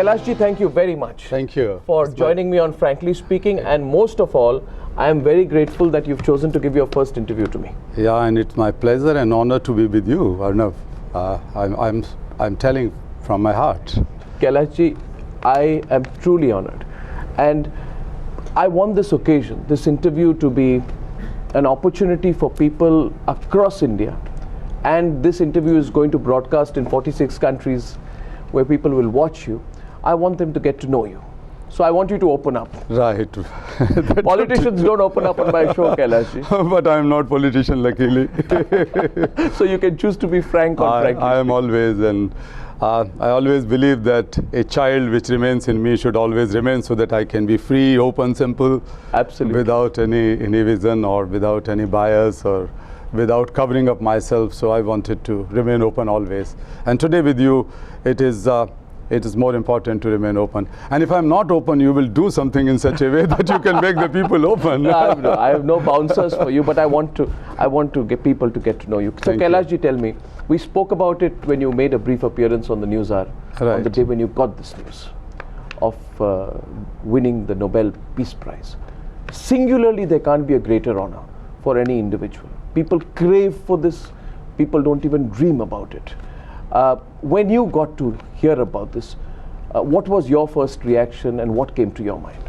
Kailash ji, thank you very much. Thank you. For joining me on Frankly Speaking, and most of all, I am very grateful that you've chosen to give your first interview to me. Yeah, and it's my pleasure and honor to be with you, Arnav. I'm telling from my heart. Kailash ji, I am truly honored, and I want this occasion, this interview, to be an opportunity for people across India, and this interview is going to broadcast in 46 countries where people will watch you. I want them to get to know you. So I want you to open up. Right. Politicians don't open up on my show, Kailash ji. But I'm not politician, luckily. So you can choose to be frank on Frankly I am Speaking. always, and I always believe that a child which remains in me should always remain, so that I can be free, open, simple. Absolutely. Without any vision or without any bias or without covering up myself. So I wanted to remain open always. And today with you, it is more important to remain open. And if I'm not open, you will do something in such a way that you can make the people open. I have no bouncers for you, but I want to get people to get to know you. So Kailash ji, tell me, we spoke about it when you made a brief appearance on the News Hour, on the day when you got this news of winning the Nobel Peace Prize. Singularly, there can't be a greater honor for any individual. People crave for this. People don't even dream about it. When you got to hear about this, what was your first reaction and what came to your mind?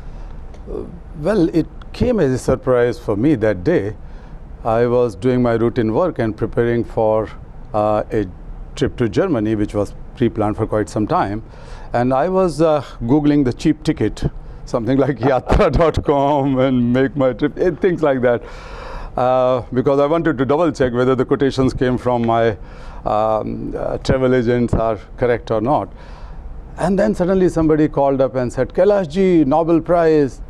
Well, it came as a surprise for me that day. I was doing my routine work and preparing for a trip to Germany, which was pre-planned for quite some time. And I was Googling the cheap ticket, something like yatra.com and make my trip, things like that. Because I wanted to double check whether the quotations came from my travel agents are correct or not. And then suddenly somebody called up and said, Kailash ji, Nobel Prize.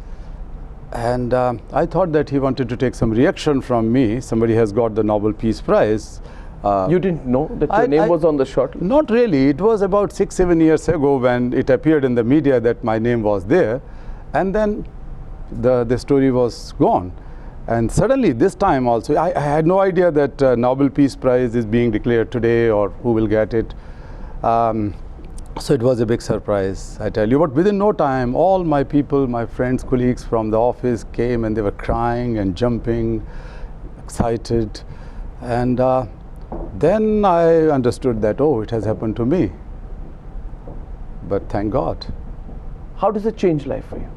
And I thought that he wanted to take some reaction from me. Somebody has got the Nobel Peace Prize. You didn't know that your name was on the short list? Not really. It was about 6-7 years ago when it appeared in the media that my name was there. And then the story was gone. And suddenly this time also, I had no idea that Nobel Peace Prize is being declared today or who will get it. So it was a big surprise, I tell you. But within no time, all my people, my friends, colleagues from the office came and they were crying and jumping, excited. And then I understood that, oh, it has happened to me. But thank God. How does it change life for you?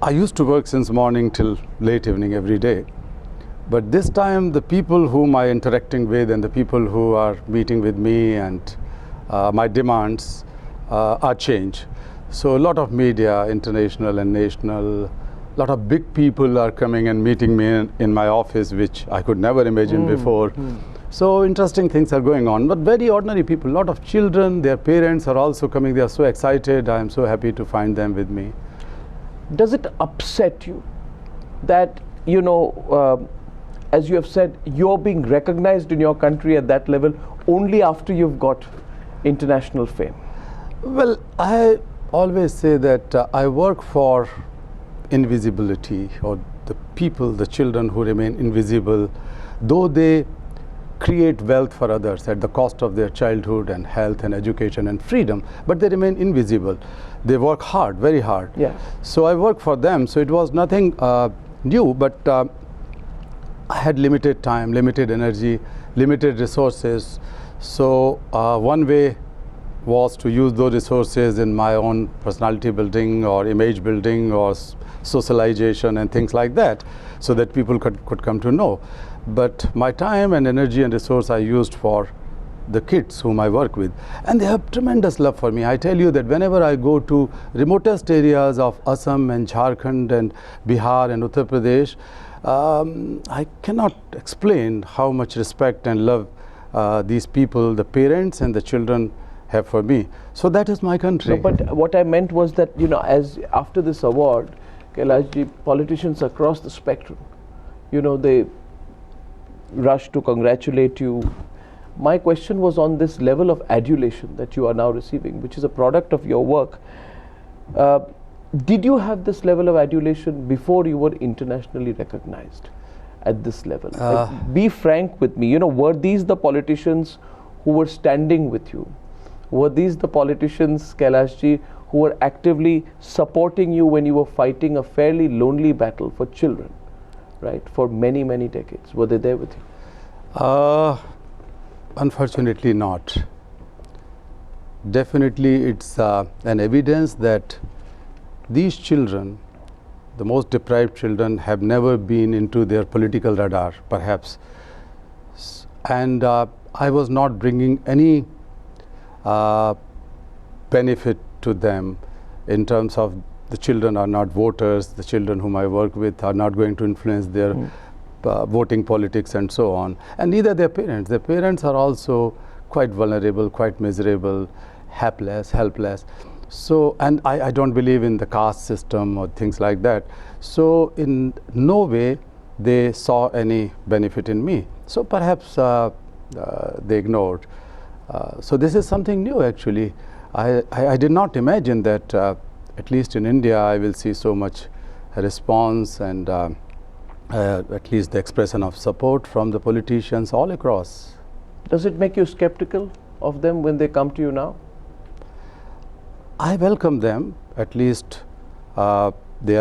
I used to work since morning till late evening every day. But this time, the people whom I interacting with and the people who are meeting with me and my demands are changed. So a lot of media, international and national, a lot of big people are coming and meeting me in my office, which I could never imagine before. So interesting things are going on. But very ordinary people, a lot of children, their parents are also coming. They are so excited. I am so happy to find them with me. Does it upset you that, you know, as you have said, you're being recognized in your country at that level only after you've got international fame? Well, I always say that I work for invisibility, or the people, the children who remain invisible, though they create wealth for others at the cost of their childhood and health and education and freedom, but they remain invisible. They work hard, very hard. Yeah. So I work for them. So it was nothing new, but I had limited time, limited energy, limited resources. So one way was to use those resources in my own personality building or image building or socialization and things like that, so that people could come to know. But my time and energy and resource I used for the kids whom I work with. And they have tremendous love for me. I tell you that whenever I go to remotest areas of Assam and Jharkhand and Bihar and Uttar Pradesh, I cannot explain how much respect and love these people, the parents and the children, have for me. So that is my country. No, but what I meant was that, you know, as after this award, Kailash ji, politicians across the spectrum, you know, they rush to congratulate you. My question was on this level of adulation that you are now receiving, which is a product of your work. Did you have this level of adulation before you were internationally recognized at this level? Like, be frank with me. You know, were these the politicians who were standing with you? Were these the politicians, Kailashji, who were actively supporting you when you were fighting a fairly lonely battle for children, right, for many, many decades? Were they there with you? Unfortunately not. Definitely it's an evidence that these children, the most deprived children, have never been into their political radar, perhaps. And I was not bringing any benefit to them in terms of the children are not voters, the children whom I work with are not going to influence their voting politics and so on, and neither their parents. Their parents are also quite vulnerable, quite miserable, helpless. So, and I don't believe in the caste system or things like that. So in no way they saw any benefit in me. So perhaps they ignored. So this is something new actually. I did not imagine that at least in India I will see so much response and at least the expression of support from the politicians all across. Does it make you skeptical of them when they come to you now? I welcome them. At least they are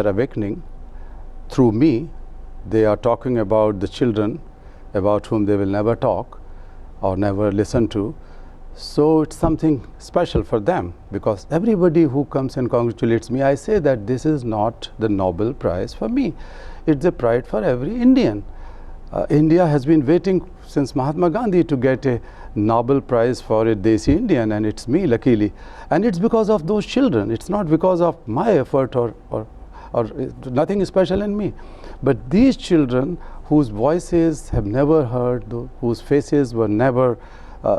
awakening. Through me, they are talking about the children about whom they will never talk or never listen to. So it's something special for them, because everybody who comes and congratulates me, I say that this is not the Nobel Prize for me. It's a prize for every Indian. India has been waiting since Mahatma Gandhi to get a Nobel Prize for a Desi Indian, and it's me, luckily. And it's because of those children. It's not because of my effort or nothing special in me. But these children whose voices have never heard, whose faces were never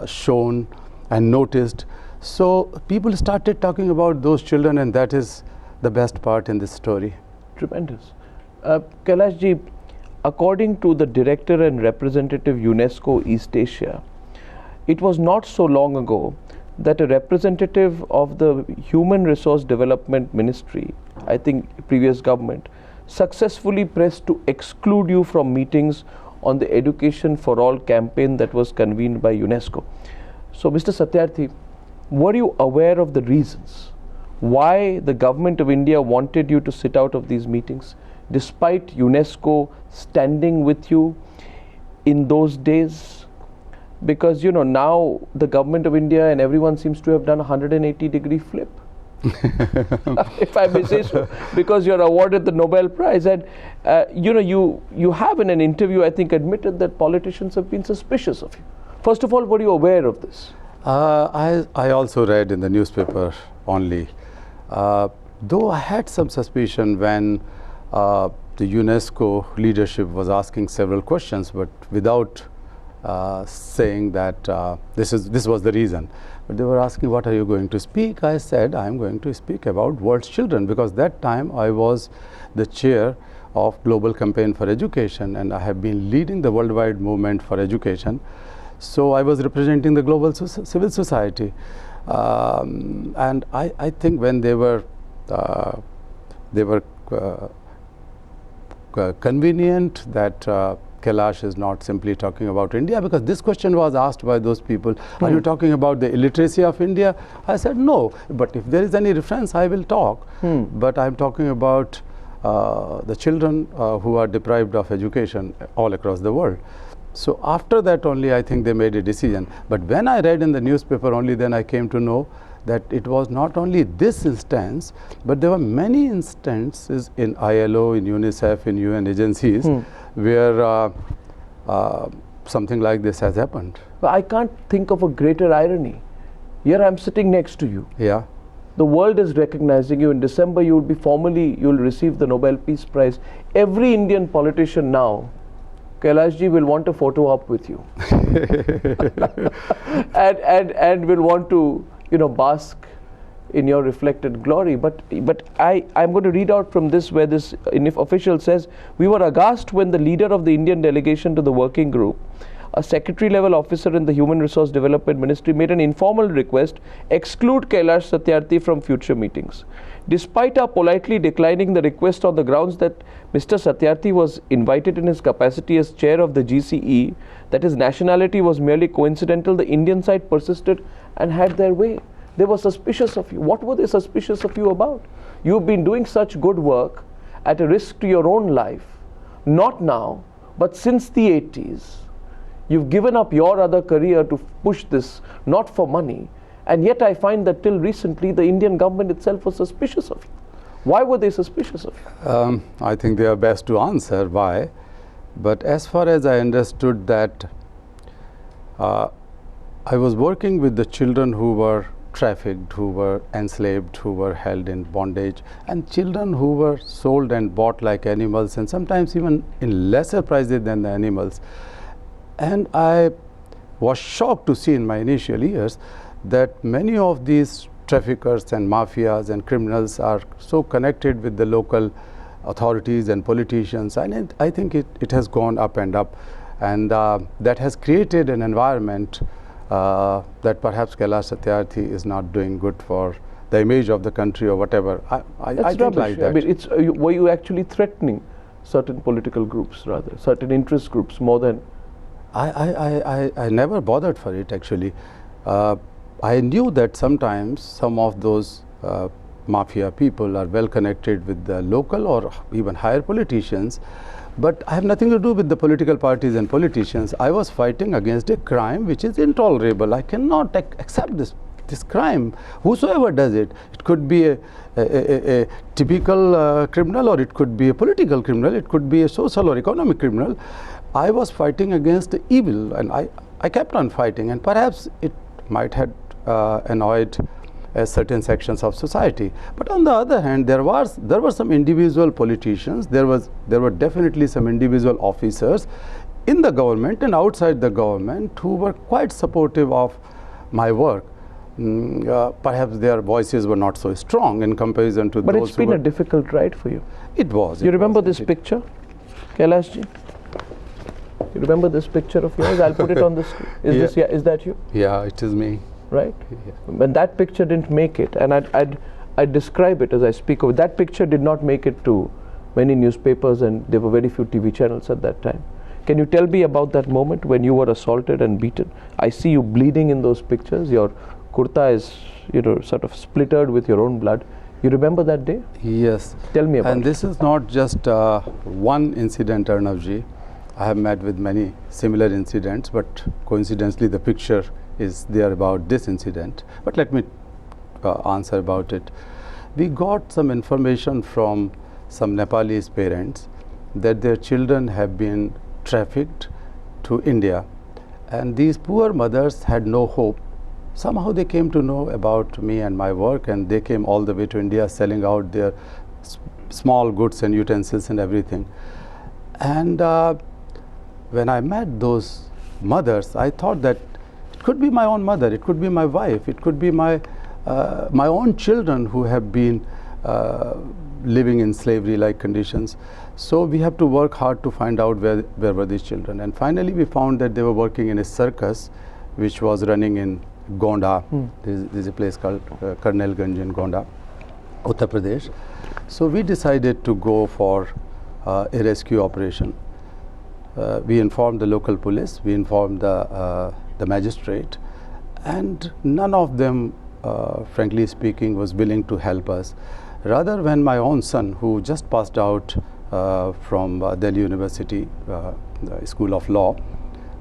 shown and noticed. So people started talking about those children, and that is the best part in this story. Tremendous. Kailashji, according to the Director and Representative UNESCO East Asia, it was not so long ago that a representative of the Human Resource Development Ministry, I think previous government, successfully pressed to exclude you from meetings on the Education for All campaign that was convened by UNESCO. So, Mr. Satyarthi, were you aware of the reasons why the government of India wanted you to sit out of these meetings, despite UNESCO standing with you in those days? Because, you know, now the government of India and everyone seems to have done a 180-degree flip. If I may say so, because you're awarded the Nobel Prize, and you know, you have in an interview, I think, admitted that politicians have been suspicious of you. First of all, were you aware of this? I also read in the newspaper only, though I had some suspicion when the UNESCO leadership was asking several questions, but without saying that this was the reason. But they were asking, what are you going to speak? I said, I am going to speak about world's children, because that time I was the chair of Global Campaign for Education, and I have been leading the worldwide movement for education. So I was representing the global civil society. And I think when they were convenient that Kailash is not simply talking about India, because this question was asked by those people, are you talking about the illiteracy of India? I said no, but if there is any reference I will talk, but I'm talking about the children who are deprived of education all across the world. So after that only I think they made a decision. But when I read in the newspaper, only then I came to know that it was not only this instance, but there were many instances in ILO, in UNICEF, in UN agencies, where something like this has happened. But I can't think of a greater irony. Here I'm sitting next to you. Yeah. The world is recognizing you. In December, you will receive the Nobel Peace Prize. Every Indian politician now, Kailashji, will want a photo op with you, and will want to, you know, bask in your reflected glory. But I'm going to read out from this, where this official says, we were aghast when the leader of the Indian delegation to the working group a secretary-level officer in the Human Resource Development Ministry made an informal request, exclude Kailash Satyarthi from future meetings. Despite our politely declining the request on the grounds that Mr. Satyarthi was invited in his capacity as chair of the GCE, that his nationality was merely coincidental, the Indian side persisted and had their way. They were suspicious of you. What were they suspicious of you about? You've been doing such good work at a risk to your own life, not now, but since the 80s. You've given up your other career to push this, not for money. And yet I find that till recently the Indian government itself was suspicious of you. Why were they suspicious of you? I think they are best to answer why. But as far as I understood that, I was working with the children who were trafficked, who were enslaved, who were held in bondage, and children who were sold and bought like animals, and sometimes even in lesser prices than the animals. And I was shocked to see in my initial years that many of these traffickers and mafias and criminals are so connected with the local authorities and politicians, and I think it has gone up and up, and that has created an environment that perhaps Kailash Satyarthi is not doing good for the image of the country or whatever. I think like that. I mean, were you actually threatening certain political groups, rather, certain interest groups more than? I never bothered for it, actually. I knew that sometimes some of those mafia people are well connected with the local or even higher politicians, but I have nothing to do with the political parties and politicians. I was fighting against a crime which is intolerable. I cannot accept this crime, whosoever does it. It could be a typical criminal, or it could be a political criminal, it could be a social or economic criminal. I was fighting against the evil, and I kept on fighting, and perhaps it might have annoyed certain sections of society. But on the other hand, there were some individual politicians, there were definitely some individual officers in the government and outside the government who were quite supportive of my work. Perhaps their voices were not so strong in comparison to those. But it's been a difficult ride for you. It was. You remember this picture, Kailash ji? You remember this picture of yours? I'll put it on the screen. Is that you? Yeah, it is me. Right? Yeah. When that picture didn't make it, and I'd describe it as I speak of it, that picture did not make it to many newspapers, and there were very few TV channels at that time. Can you tell me about that moment when you were assaulted and beaten? I see you bleeding in those pictures. Your kurta is, sort of splittered with your own blood. You remember that day? Yes. Tell me about it. And this is not just one incident, Arnavji. I have met with many similar incidents, but coincidentally the picture is there about this incident. But let me answer about it. We got some information from some Nepalese parents that their children have been trafficked to India, and these poor mothers had no hope. Somehow they came to know about me and my work, and they came all the way to India selling out their small goods and utensils and everything. And when I met those mothers, I thought that it could be my own mother, it could be my wife, it could be my own children who have been living in slavery-like conditions. So we have to work hard to find out where were these children. And finally we found that they were working in a circus which was running in Gonda. There's a place called Karnelganj in Gonda, Uttar Pradesh. So we decided to go for a rescue operation. We informed the local police, we informed the magistrate, and none of them, frankly speaking, was willing to help us. Rather, when my own son, who just passed out from Delhi University, the School of Law,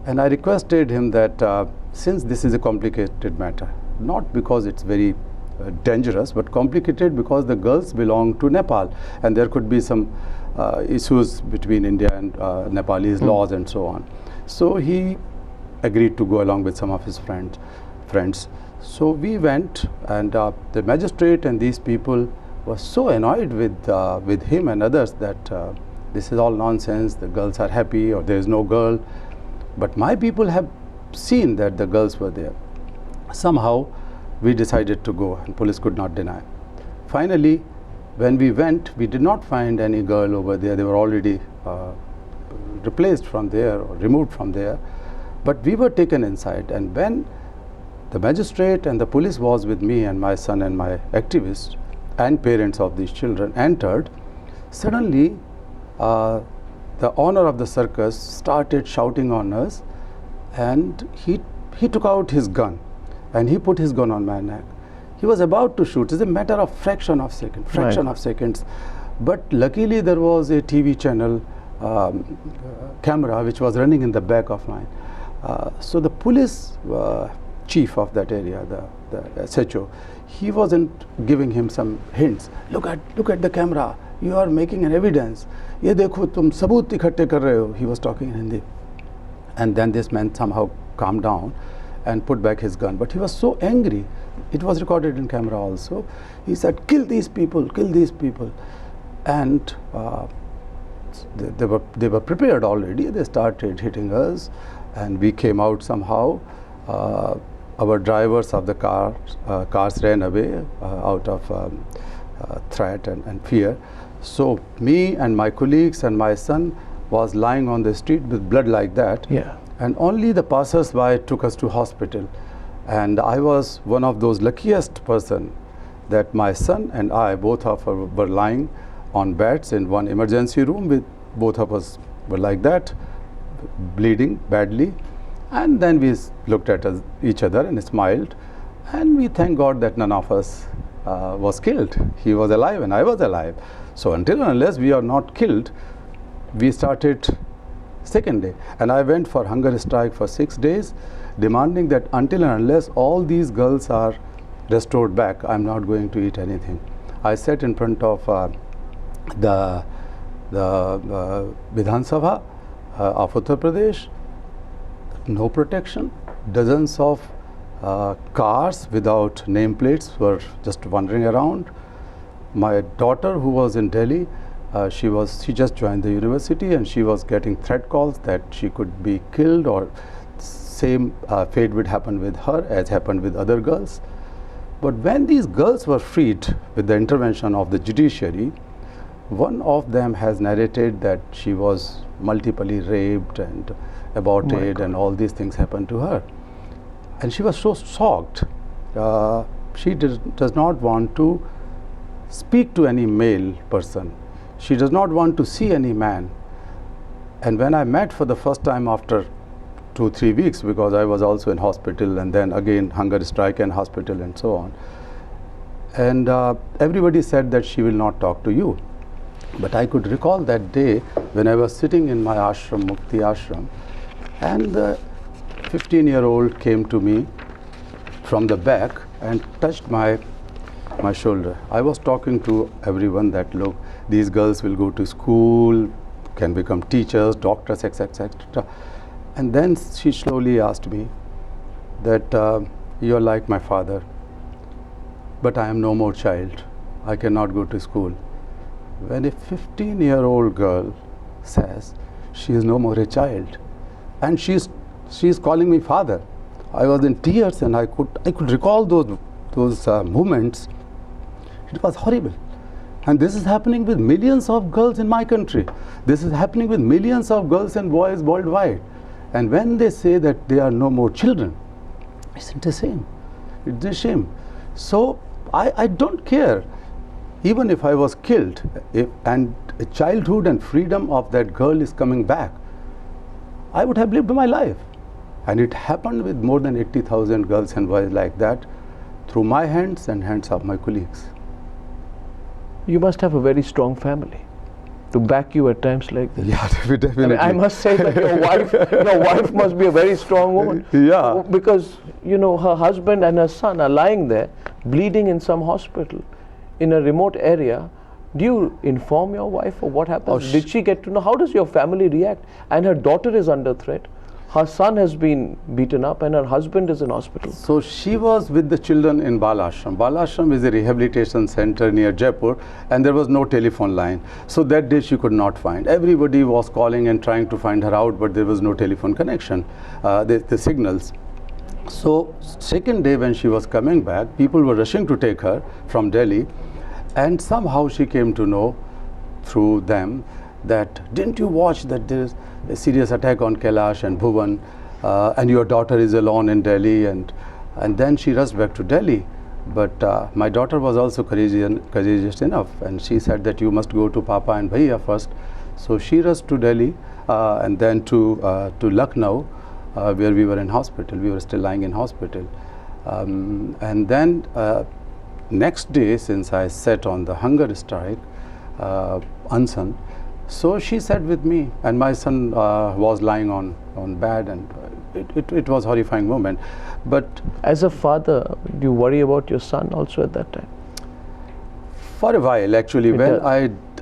and I requested him that since this is a complicated matter, not because it's very dangerous, but complicated because the girls belong to Nepal, and there could be some issues between India and Nepalese laws and so on. So he agreed to go along with some of his friends. So we went, and the magistrate and these people were so annoyed with him and others that this is all nonsense, the girls are happy, or there is no girl. But my people have seen that the girls were there. Somehow we decided to go, and police could not deny. Finally, when we went, we did not find any girl over there. They were already replaced from there or removed from there. But we were taken inside, and when the magistrate and the police was with me and my son and my activists and parents of these children entered, suddenly the owner of the circus started shouting on us, and he took out his gun and he put his gun on my neck. He was about to shoot. It's a matter of fraction of seconds. But luckily there was a TV channel camera which was running in the back of mine. So the police chief of that area, the SHO, he wasn't giving him some hints. Look at the camera. You are making an evidence. Ye dekho tum sabut ikhatte kar rahe ho. He was talking in Hindi. And then this man somehow calmed down and put back his gun. But he was so angry. It was recorded in camera also. He said, kill these people, kill these people. And they were prepared already. They started hitting us, and we came out somehow. Our drivers of the cars ran away out of threat and fear. So me and my colleagues and my son was lying on the street with blood like that. Yeah. And only the passers-by took us to hospital. And I was one of those luckiest person that my son and I, both of us were lying on beds in one emergency room. With both of us were like that, bleeding badly. And then we looked at each other and smiled. And we thank God that none of us was killed. He was alive and I was alive. So until and unless we are not killed, we started second day. And I went for hunger strike for 6 days, demanding that until and unless all these girls are restored back, I'm not going to eat anything. I sat in front of the Vidhan Sabha of Uttar Pradesh, no protection, dozens of cars without nameplates were just wandering around. My daughter, who was in Delhi, she just joined the university, and she was getting threat calls that she could be killed, or same fate would happen with her as happened with other girls. But when these girls were freed with the intervention of the judiciary, one of them has narrated that she was multiply raped and aborted, and all these things happened to her. And she was so shocked. She does not want to speak to any male person. She does not want to see any man. And when I met for the first time after 2-3 weeks, because I was also in hospital, and then again hunger strike and hospital and so on, and everybody said that she will not talk to you. But I could recall that day when I was sitting in my ashram, Mukti ashram, and the 15-year-old came to me from the back and touched my shoulder. I was talking to everyone that, look, these girls will go to school, can become teachers, doctors, etc. And then she slowly asked me that you're like my father, but I am no more child. I cannot go to school. When a 15-year-old girl says she is no more a child, and she's calling me father, I was in tears, and I could recall those moments. It was horrible. And this is happening with millions of girls in my country. This is happening with millions of girls and boys worldwide. And when they say that they are no more children, isn't it a shame? It's a shame. So I don't care. Even if I was killed, and childhood and freedom of that girl is coming back, I would have lived my life. And it happened with more than 80,000 girls and boys like that, through my hands and hands of my colleagues. You must have a very strong family to back you at times like this. Yeah, definitely. I must say that your wife must be a very strong woman. Yeah. Because, her husband and her son are lying there, bleeding in some hospital in a remote area. Do you inform your wife of what happens? Did she get to know? How does your family react? And her daughter is under threat. Her son has been beaten up, and her husband is in hospital. So she was with the children in Bal Ashram. Bal Ashram is a rehabilitation center near Jaipur, and there was no telephone line. So that day she could not find. Everybody was calling and trying to find her out, but there was no telephone connection, the signals. So second day when she was coming back, people were rushing to take her from Delhi, and somehow she came to know through them that, didn't you watch that there is a serious attack on Kailash and Bhuvan? and your daughter is alone in Delhi. And then she rushed back to Delhi. But my daughter was also courageous enough, and she said that you must go to Papa and Bhaiya first. So she rushed to Delhi and then to Lucknow, where we were in hospital. We were still lying in hospital. And then next day, since I sat on the hunger strike, unsan, so she sat with me, and my son was lying on bed, and it was a horrifying moment. But as a father, do you worry about your son also at that time? For a while, actually, when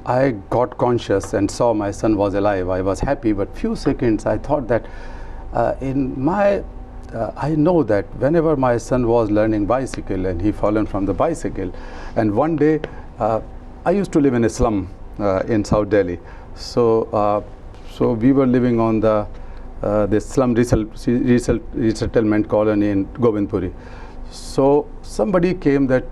I got conscious and saw my son was alive, I was happy. But few seconds, I thought that I know that whenever my son was learning bicycle and he fallen from the bicycle, and one day I used to live in a slum in South Delhi, so we were living on the slum resettlement colony in Govindpuri. So somebody came that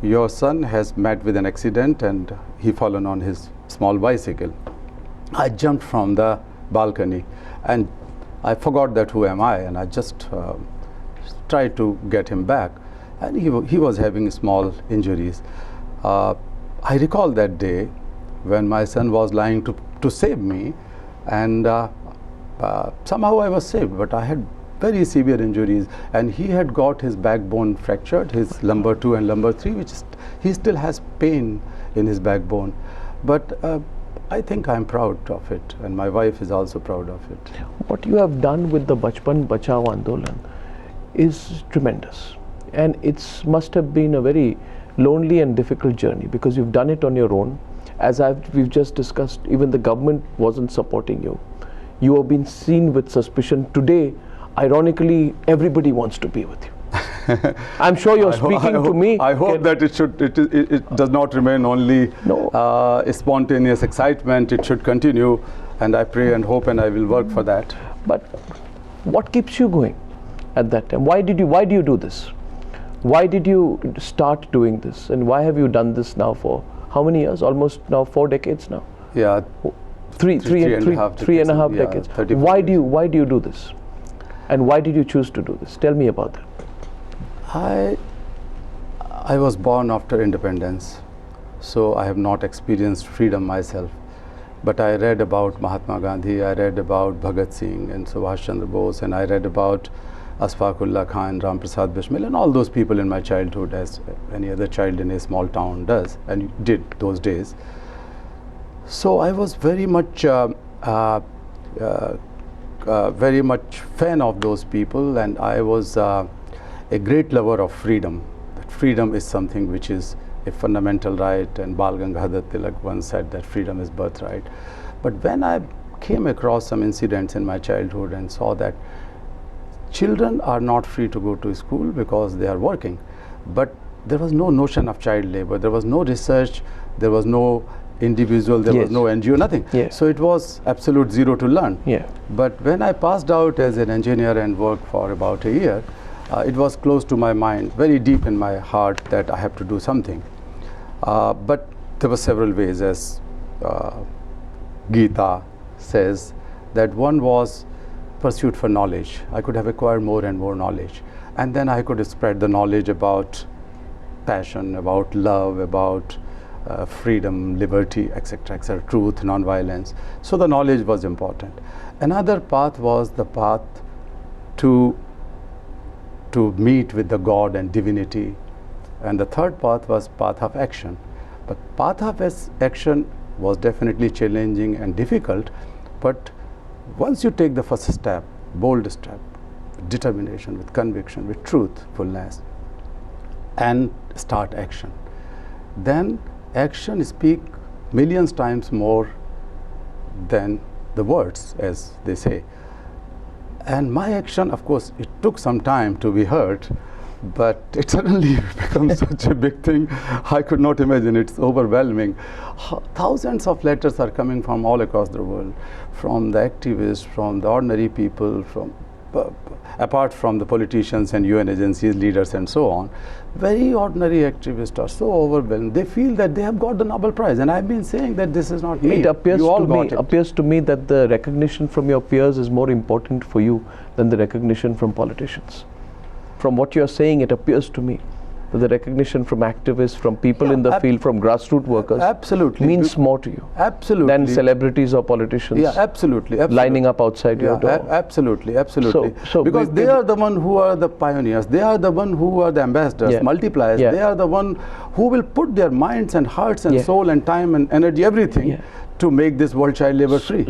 your son has met with an accident and he fallen on his small bicycle. I jumped from the balcony and I forgot that who am I, and I just tried to get him back, and he was having small injuries. I recall that day when my son was lying to save me, and somehow I was saved, but I had very severe injuries, and he had got his backbone fractured, his lumbar 2 and lumbar 3, which he still has pain in his backbone. But I think I'm proud of it, and my wife is also proud of it. What you have done with the Bachpan Bachao Andolan is tremendous, and it must have been a very lonely and difficult journey, because you've done it on your own. As we've just discussed, even the government wasn't supporting you. You have been seen with suspicion. Today, ironically, everybody wants to be with you. I'm sure you're speaking to me. I hope that it does not remain only a spontaneous excitement. It should continue, and I pray and hope, and I will work for that. But what keeps you going at that time? Why do you do this? Why did you start doing this, and why have you done this now for how many years? Almost now 4 decades now. Yeah, three and a half decades. Why do you do this, and why did you choose to do this? Tell me about that. I was born after independence, so I have not experienced freedom myself. But I read about Mahatma Gandhi, I read about Bhagat Singh and Subhash Chandra Bose, and I read about Asfaqullah Khan, Ram Prasad Bismil, and all those people in my childhood, as any other child in a small town does and did those days. So I was very much fan of those people, and I was a great lover of freedom. That freedom is something which is a fundamental right, and Bal Gangadhar Tilak once said that freedom is birthright. But when I came across some incidents in my childhood and saw that children are not free to go to school because they are working, but there was no notion of child labor, there was no research, there was no individual, there was no NGO, nothing. So it was absolute zero to learn. But when I passed out as an engineer and worked for about a year, it was close to my mind, very deep in my heart, that I have to do something. But there were several ways, as Gita says, that one was pursuit for knowledge. I could have acquired more and more knowledge, and then I could spread the knowledge about passion, about love, about freedom, liberty, etc., etc., truth, non-violence. So the knowledge was important. Another path was the path to meet with the God and divinity, and the third path was path of action. But path of action was definitely challenging and difficult, but once you take the first step, bold step, with determination, with conviction, with truthfulness, and start action, then action speaks millions times more than the words, as they say. And my action, of course, it took some time to be heard, but it suddenly becomes such a big thing. I could not imagine. It's overwhelming. Thousands of letters are coming from all across the world, from the activists, from the ordinary people, from apart from the politicians and UN agencies, leaders and so on, very ordinary activists are so overwhelmed. They feel that they have got the Nobel Prize, and I've been saying that this is not me. It appears to me that the recognition from your peers is more important for you than the recognition from politicians. From what you're saying, it appears to me that the recognition from activists, from people in the field, from grassroots workers, means more to you than celebrities or politicians. Yeah, absolutely. Lining up outside your door. Absolutely. So because they are the one who are the pioneers. They are the one who are the ambassadors, multipliers. They are the one who will put their minds and hearts and soul and time and energy, everything, to make this world child labor free.